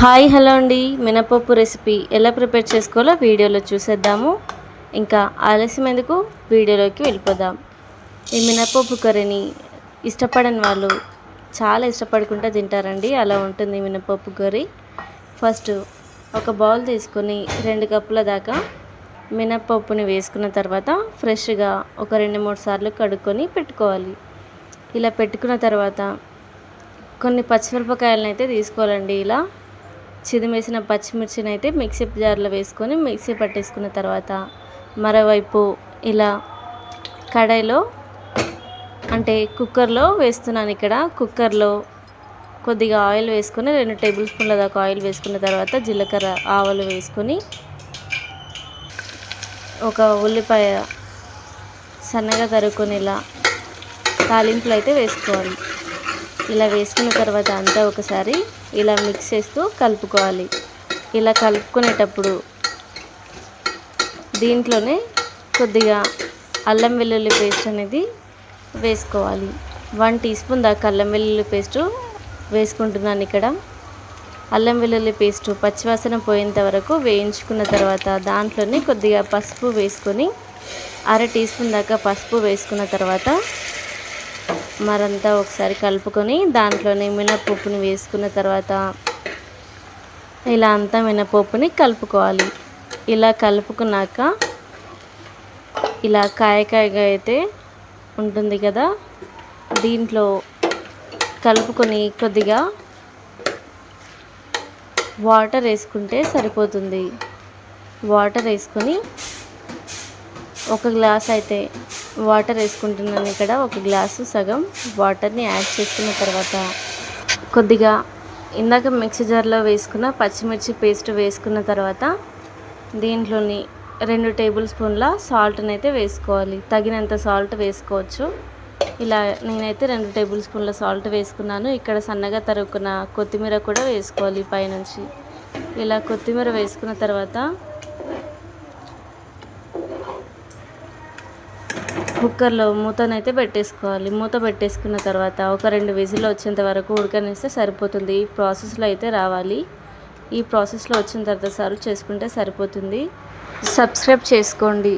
Hi hello అండి, మినపప్పు recipe ఎలా ప్రిపేర్ చేసుకోవాలో వీడియోలో చూసేద్దాము. ఇంకా ఆలస్యం ఎందుకు, వీడియోలోకి వెళ్ళిపోదాం. ఈ మినపప్పు కర్రీని ఇష్టపడని వాళ్ళు చాలా ఇష్టపడుకుంటూ తింటారండి. అలా ఉంటుంది మినపప్పు కర్రీ. ఫస్ట్ ఒక బౌల్ తీసుకొని 2 కప్పుల దాకా మినపప్పుని వేసుకున్న తర్వాత ఫ్రెష్గా ఒక 2-3 సార్లు కడుక్కొని పెట్టుకోవాలి. ఇలా పెట్టుకున్న తర్వాత కొన్ని పచ్చిమిరపకాయలను అయితే తీసుకోవాలండి. ఇలా చిదిమేసిన పచ్చిమిర్చిని అయితే మిక్సీ జార్లో వేసుకొని మిక్సీ పట్టేసుకున్న తర్వాత మరోవైపు ఇలా కడాయిలో అంటే కుక్కర్లో వేస్తున్నాను. ఇక్కడ కుక్కర్లో కొద్దిగా ఆయిల్ వేసుకొని 2 టేబుల్ స్పూన్ల దాకా ఆయిల్ వేసుకున్న తర్వాత జీలకర్ర ఆవాలు వేసుకొని ఒక ఉల్లిపాయ సన్నగా తరుక్కొని ఇలా తాలింపులు అయితే వేసుకోవాలి. ఇలా వేసుకున్న తర్వాత అంతా ఒకసారి ఇలా మిక్స్ చేస్తూ కలుపుకోవాలి. ఇలా కలుపుకునేటప్పుడు దీంట్లోనే కొద్దిగా అల్లం వెల్లుల్లి పేస్ట్ అనేది వేసుకోవాలి. 1 టీ స్పూన్ దాకా అల్లం వెల్లుల్లి పేస్టు వేసుకుంటున్నాను. ఇక్కడ అల్లం వెల్లుల్లి పేస్టు పచ్చివాసన పోయేంత వరకు వేయించుకున్న తర్వాత దాంట్లోనే కొద్దిగా పసుపు వేసుకొని 1/2 టీ స్పూన్ దాకా పసుపు వేసుకున్న తర్వాత మరంతా ఒకసారి కలుపుకొని దాంట్లోనే మినపప్పుని వేసుకున్న తర్వాత ఇలా అంతా మినపప్పుని కలుపుకోవాలి. ఇలా కలుపుకున్నాక ఇలా కాయకాయగా అయితే ఉంటుంది కదా, దీంట్లో కలుపుకొని కొద్దిగా వాటర్ వేసుకుంటే సరిపోతుంది. వాటర్ వేసుకొని ఒక గ్లాస్ అయితే వాటర్ వేసుకుంటున్నాను. ఇక్కడ ఒక గ్లాసు సగం వాటర్ని యాడ్ చేసుకున్న తర్వాత కొద్దిగా ఇందాక మిక్సీ జార్లో వేసుకున్న పచ్చిమిర్చి పేస్ట్ వేసుకున్న తర్వాత దీంట్లోని 2 టేబుల్ స్పూన్ల సాల్ట్ని అయితే వేసుకోవాలి. తగినంత సాల్ట్ వేసుకోవచ్చు. ఇలా నేనైతే 2 టేబుల్ స్పూన్ల సాల్ట్ వేసుకున్నాను. ఇక్కడ సన్నగా తరుక్కున్న కొత్తిమీర కూడా వేసుకోవాలి పైనుంచి. ఇలా కొత్తిమీర వేసుకున్న తర్వాత కుక్కర్లో మూతనైతే పెట్టేసుకోవాలి. మూత పెట్టేసుకున్న తర్వాత ఒక 2 విజిల్ వచ్చేంత వరకు ఉడకనిస్తే సరిపోతుంది. ఈ ప్రాసెస్లో అయితే రావాలి. ఈ ప్రాసెస్లో వచ్చిన తర్వాత సర్వ్ చేసుకుంటే సరిపోతుంది. సబ్స్క్రైబ్ చేసుకోండి.